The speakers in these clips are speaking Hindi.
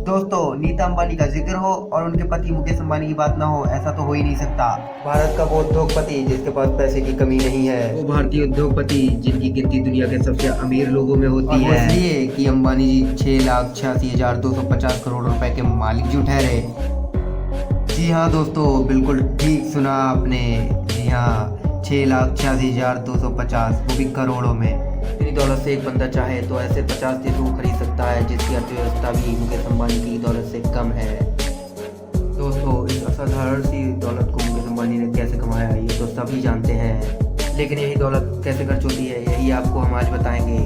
दोस्तों, नीता अंबानी का जिक्र हो और उनके पति मुकेश अंबानी की बात ना हो, ऐसा तो हो ही नहीं सकता। भारत का वो उद्योगपति जिसके पास पैसे की कमी नहीं है, वो भारतीय उद्योगपति जिनकी गिनती दुनिया के सबसे अमीर लोगों में होती है, इसलिए कि अंबानी जी 6,86,250 करोड़ रुपए के मालिक जो ठहरे। जी हाँ दोस्तों, बिल्कुल ठीक सुना आपने। जी हाँ, 6,86,250, वो भी करोड़ों में। इतनी दौलत से एक बंदा चाहे तो ऐसे 50 देशों को खरीद सकता है जिसकी अर्थव्यवस्था भी मुकेश अंबानी की दौलत से कम है। दोस्तों, इस असाधारण सी दौलत को मुकेश अंबानी ने कैसे कमाया ये तो सभी जानते हैं, लेकिन यही दौलत कैसे खर्च होती है यही आपको हम आज बताएंगे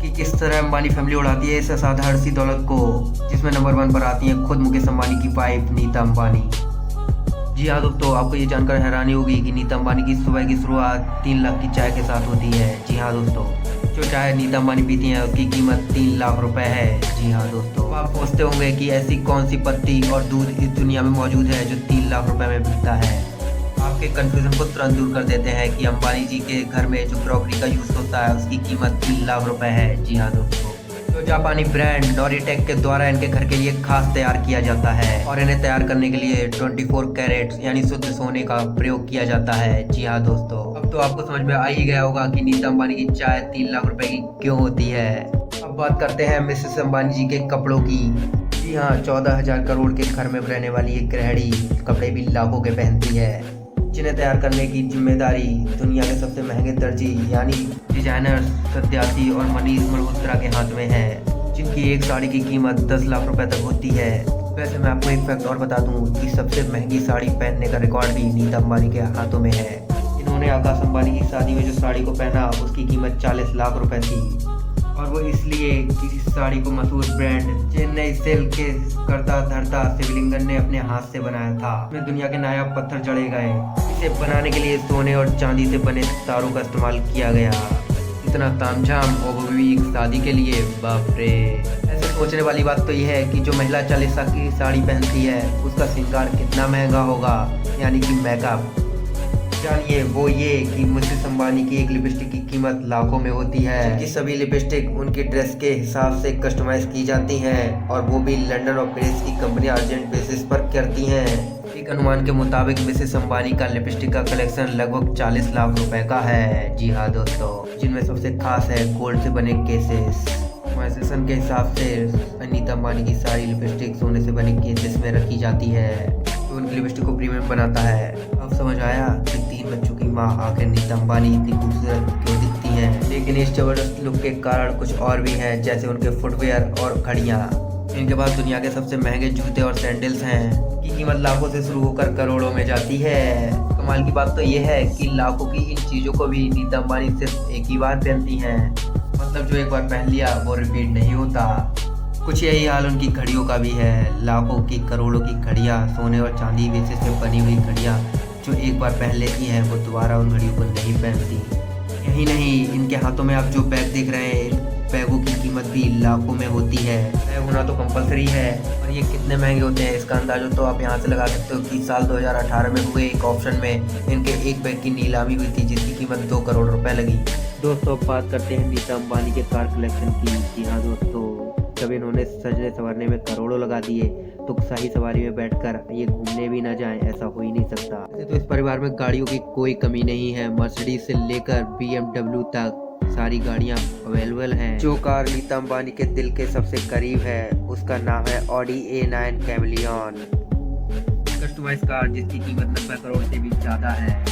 कि किस तरह अंबानी फैमिली उड़ाती है इस असाधारण सी दौलत को, जिसमें नंबर 1 पर आती है खुद मुकेश अंबानी की वाइफ नीता अंबानी। जी हाँ दोस्तों, आपको ये जानकर हैरानी होगी कि नीता अंबानी की सुबह की शुरुआत 3 लाख की चाय के साथ होती है। जी हाँ दोस्तों, जो चाय नीता अंबानी पीती हैं उसकी कीमत 3 लाख रुपए है। जी हाँ दोस्तों, आप सोचते होंगे कि ऐसी कौन सी पत्ती और दूध इस दुनिया में मौजूद है जो 3 लाख रुपए में बिकता है। आपके कंफ्यूजन को तुरंत दूर कर देते हैं कि अंबानी जी के घर में जो क्रॉकरी का यूज होता है उसकी कीमत 3 लाख रुपए है। जी हाँ दोस्तों, जो जापानी ब्रांड नोरिटेक के द्वारा इनके घर के लिए खास तैयार किया जाता है और इन्हें तैयार करने के लिए 24 कैरेट यानी शुद्ध सोने का प्रयोग किया जाता है। जी हाँ दोस्तों, अब तो आपको समझ में आ ही गया होगा कि नीता अंबानी की चाय 3 लाख रुपए की क्यों होती है। अब बात करते हैं मिसेस अंबानी जी के कपड़ों की। जी हाँ, 14,000 करोड़ के घर में रहने वाली एक गृहिणी कपड़े भी लाखों के पहनती है, जिन्हें तैयार करने की जिम्मेदारी दुनिया के सबसे महंगे दर्जी यानी डिजाइनर सत्यार्थी और मनीष मल्होत्रा के हाथ में है, जिनकी एक साड़ी की कीमत 10 लाख रुपए तक होती है। वैसे मैं आपको एक फैक्ट और बता दूं कि सबसे महंगी साड़ी पहनने का रिकॉर्ड भी नीता अंबानी के हाथों में है। इन्होंने आकाश अंबानी की शादी में जो साड़ी को पहना उसकी कीमत 40 लाख रुपए थी, और वो इसलिए कि इस साड़ी को मशहूर ब्रांड चेन्नई सिल्क के करता धरता शिवलिंगन ने अपने हाथ से बनाया था। इसमें दुनिया के नायाब पत्थर जड़े गए। इसे बनाने के लिए सोने और चांदी से बने तारों का इस्तेमाल किया गया। इतना तामझाम और वो भी एक शादी के लिए, बाप रे। ऐसे सोचने वाली बात तो यह है कि जो महिला 40 लाख की साड़ी पहनती है उसका श्रृंगार कितना महंगा होगा, यानी कि मेकअप। जानिए वो ये कि मिसेस अंबानी की एक लिपस्टिक की कीमत लाखों में होती है, जिनकी सभी लिपस्टिक उनकी ड्रेस के हिसाब से कस्टमाइज की जाती हैं और वो भी लंदन और पेरिस की कंपनी अर्जेंट बेसिस पर करती हैं। एक अनुमान के मुताबिक मिसेस अंबानी का लिपस्टिक का कलेक्शन लगभग 40 लाख रुपए का है। जी हाँ दोस्तों, जिनमें सबसे खास है गोल्ड से बने केसेस। कॉन्सेशन के हिसाब से नीता अंबानी की सारी लिपस्टिक सोने से बने केसेस में रखी जाती है, तो उनकी लिपस्टिक को प्रीमियम बनाता है। अब समझ आया कि 3 बच्चों की माँ आखिर नीता अंबानी इतनी खूबसूरत क्यों दिखती हैं। लेकिन इस जबरदस्त लुक के कारण कुछ और भी हैं, जैसे उनके फुटवेयर और घड़ियाँ। इनके पास दुनिया के सबसे महंगे जूते और सैंडल्स हैं, की कीमत लाखों से शुरू होकर करोड़ों में जाती है। कमाल की बात तो यह है कि लाखों की इन चीज़ों को भी नीता अंबानी सिर्फ एक ही बार पहनती हैं, मतलब जो एक बार पहन लिया वो रिपीट नहीं होता। कुछ यही हाल उनकी घड़ियों का भी है। लाखों की करोड़ों की घड़ियाँ, सोने और चांदी बेसिस में बनी हुई घड़ियाँ जो एक बार पहन लेती हैं वो दोबारा उन घड़ियों को नहीं पहनती। यही नहीं, इनके हाथों में आप जो बैग देख रहे हैं, इन बैगों की कीमत भी लाखों में होती है। बैग होना तो कंपलसरी है, और ये कितने महंगे होते हैं इसका अंदाजा तो आप यहाँ से लगा सकते हो कि साल 2018 में हुए एक ऑप्शन में इनके एक बैग की नीलामी हुई थी जिसकी कीमत 2 करोड़ रुपए लगी। दोस्तों, अब बात करते हैं नीता अंबानी के कार कलेक्शन की। जी हाँ दोस्तों, जब इन्होंने सजने संवरने में करोड़ों लगा दिए तो शाही सवारी में बैठकर ये घूमने भी ना जाएं, ऐसा हो ही नहीं सकता। तो इस परिवार में गाड़ियों की कोई कमी नहीं है। मर्सिडीज से लेकर BMW तक सारी गाड़ियां अवेलेबल हैं। जो कार नीता अंबानी के दिल के सबसे करीब है उसका नाम है Audi A9 chameleon, customise car जिसकी कीमत 90 करोड़ से भी ज्यादा है।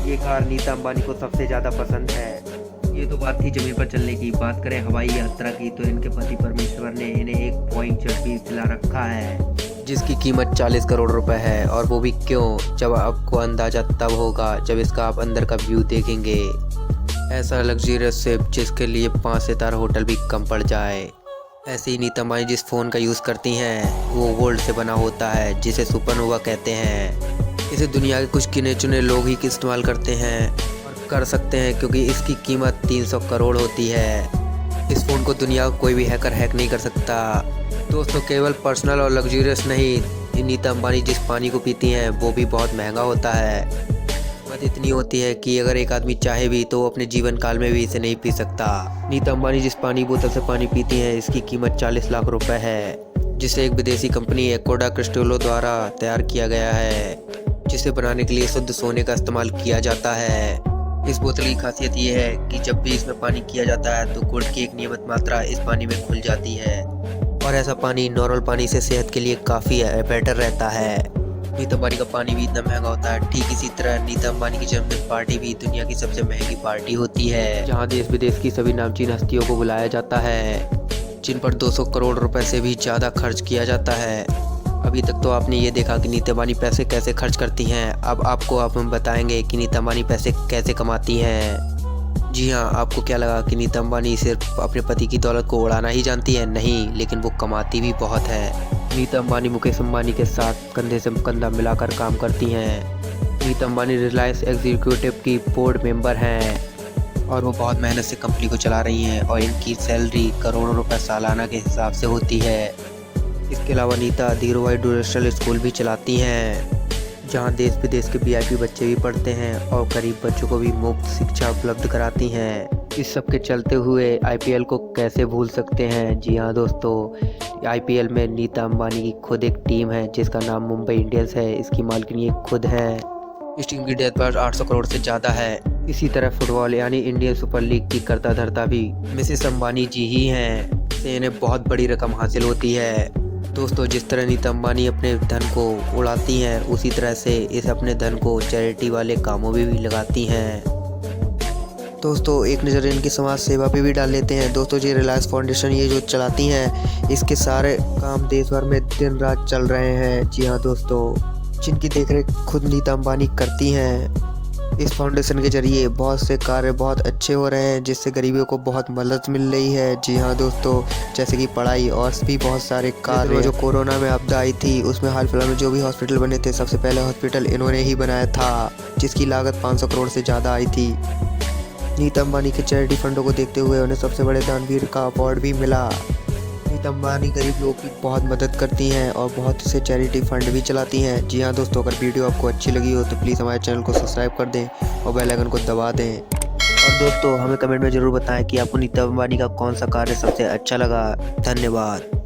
ये कार नीता अंबानी को सबसे ज्यादा पसंद है। ये तो बात थी जमीन पर चलने की। बात करें हवाई यात्रा की तो इनके पति परमेश्वर ने इन्हें एक बोइंग जेट भी दिला रखा है, जिसकी कीमत 40 करोड़ रुपए है। और वो भी क्यों, जब आपको अंदाजा तब होगा जब इसका आप अंदर का व्यू देखेंगे। ऐसा लग्जरियस शिप जिसके लिए 5 सितारा होटल भी कम पड़ जाए। ऐसे ही नीता अंबानी जिस फ़ोन का यूज़ करती हैं वो गोल्ड से बना होता है, जिसे सुपरनोवा कहते हैं। इसे दुनिया के कुछ गिने चुने लोग ही इस्तेमाल करते हैं और कर सकते हैं, क्योंकि इसकी कीमत 300 करोड़ होती है। इस फ़ोन को दुनिया का कोई भी हैकर हैक नहीं कर सकता। दोस्तों, केवल पर्सनल और लग्जरियस नहीं, नीता अंबानी जिस पानी को पीती हैं वो भी बहुत महंगा होता है। कीमत इतनी होती है कि अगर एक आदमी चाहे भी तो वो अपने जीवन काल में भी इसे नहीं पी सकता। नीता अंबानी जिस पानी बोतल से पानी पीती हैं इसकी कीमत 40 लाख रुपए है। जिसे एक विदेशी कंपनी एकोडा क्रिस्टलो द्वारा तैयार किया गया है, जिसे बनाने के लिए शुद्ध सोने का इस्तेमाल किया जाता है। इस बोतल की खासियत ये है कि जब भी इसमें पानी किया जाता है तो गुड़ की एक नियमित मात्रा इस पानी में घुल जाती है और ऐसा पानी नॉर्मल पानी से सेहत के लिए काफ़ी बेटर रहता है। नीता अंबानी का पानी भी इतना महंगा होता है। ठीक इसी तरह नीता अंबानी की जन्मदिन पार्टी भी दुनिया की सबसे महंगी पार्टी होती है, जहां देश विदेश की सभी नामचीन हस्तियों को बुलाया जाता है, जिन पर 200 करोड़ रुपए से भी ज़्यादा खर्च किया जाता है। अभी तक तो आपने ये देखा कि नीता अंबानी पैसे कैसे खर्च करती हैं। अब आपको हम बताएंगे कि नीता अंबानी पैसे कैसे कमाती हैं। जी हाँ, आपको क्या लगा कि नीता अंबानी सिर्फ अपने पति की दौलत को उड़ाना ही जानती है? नहीं, लेकिन वो कमाती भी बहुत है। नीता अंबानी मुकेश अंबानी के साथ कंधे से कंधा मिलाकर काम करती हैं। नीता अंबानी रिलायंस एग्जीक्यूटिव की बोर्ड मेंबर हैं और वो बहुत मेहनत से कंपनी को चला रही हैं और इनकी सैलरी करोड़ों रुपए सालाना के हिसाब से होती है। इसके अलावा नीता धीरूभाई ड्यूरेशनल स्कूल भी चलाती हैं, जहां देश विदेश के VIP बच्चे भी पढ़ते हैं और गरीब बच्चों को भी मुफ्त शिक्षा उपलब्ध कराती हैं। इस सब के चलते हुए IPL को कैसे भूल सकते हैं। जी हाँ दोस्तों, IPL में नीता अंबानी की खुद एक टीम है जिसका नाम मुंबई इंडियंस है। इसकी मालकिन ये खुद है। इस टीम की डेथ पर 800 करोड़ से ज़्यादा है। इसी तरह फुटबॉल यानी इंडियन सुपर लीग की कर्ता धर्ता भी मिसेस अंबानी जी ही हैं। से इन्हें बहुत बड़ी रकम हासिल होती है। दोस्तों, जिस तरह नीता अंबानी अपने धन को उड़ाती हैं, उसी तरह से इस अपने धन को चैरिटी वाले कामों में भी लगाती हैं। दोस्तों, एक नज़र इनकी समाज सेवा पे भी डाल लेते हैं। दोस्तों, ये रिलायंस फाउंडेशन ये जो चलाती हैं, इसके सारे काम देश भर में दिन रात चल रहे हैं। जी हाँ दोस्तों, जिनकी देखरेख खुद नीता अंबानी करती हैं। इस फाउंडेशन के जरिए बहुत से कार्य बहुत अच्छे हो रहे हैं, जिससे गरीबों को बहुत मदद मिल रही है। जी हाँ दोस्तों, जैसे कि पढ़ाई और भी बहुत सारे कार्य। जो कोरोना में आपदा आई थी, उसमें हाल फिलहाल में जो भी हॉस्पिटल बने थे, सबसे पहले हॉस्पिटल इन्होंने ही बनाया था, जिसकी लागत 500 करोड़ से ज़्यादा आई थी। नीता अंबानी के चैरिटी फंडों को देखते हुए उन्हें सबसे बड़े दानवीर का अवार्ड भी मिला। नीता अंबानी गरीब लोगों की बहुत मदद करती हैं और बहुत से चैरिटी फंड भी चलाती हैं। जी हाँ दोस्तों, अगर वीडियो आपको अच्छी लगी हो तो प्लीज़ हमारे चैनल को सब्सक्राइब कर दें और बेल आइकन को दबा दें। और दोस्तों, हमें कमेंट में ज़रूर बताएं कि आपको नीता अंबानी का कौन सा कार्य सबसे अच्छा लगा। धन्यवाद।